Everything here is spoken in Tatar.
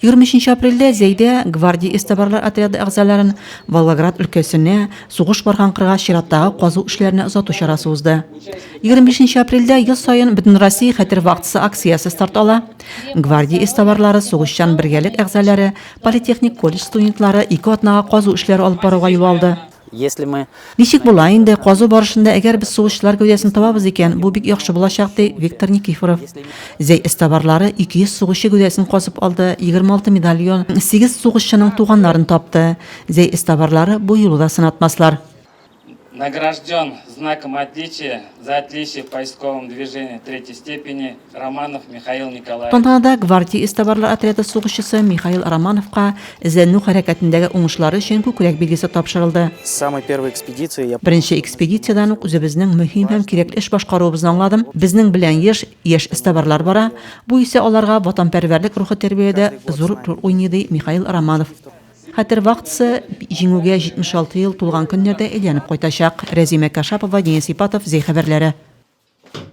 23 апрелдә Зәйдә гвардия эстабарлар отряды әгъзаларын Волгоград өлкәсенә сугыш барган кырга чираттагы казу эшләренә озату чарасы узды. 25 апрелдә ел саен Бөтен Россия хәтер вакытсы акциясе старт ала. Гвардия эстабарлары сугышчан бергәлек әгъзалары, политехник колледж студентлары 2 атнага казу эшләре алып баруга юл алды. Ничек була инде казу барышында әгәр без сугышчылар гәүдәсен табабыз икән, бу бик яхшы булачак ди Виктор Никифоров. Зәй эстабарлары 200 сугышчы гәүдәсен казып алды, 26 медальон, 8 сугышчының туганнарын тапты. Зәй эстабарлары бу юлы да сынатмаслар. Награжден знаком отличия за отличие в поисковом движении 3-й степени Романов Михаил Николаевич. Тантанада гвардия эстабарлар отряды сугышчысы Михаил Романовка Зәнну хәрәкәтендәге уңышлары өчен күкрәк билгесе тапшырылды. Беренче экспедициядән үк үзебезнең мөһим һәм кирәкле эш башкаруыбызны аңладым. Безнең белән яшь эстабарлар бара. Бу исә аларга ватанпәрвәрлек рухы тәрбиядә зур роль уйный ди Михаил Романов. Хәтер вакытсы җиңүгә 76 ел тулган көннәрдә әйләнеп кайтачак. Рәзимә Кашапова, Денис Ипатов, Зәй хәбәрләре.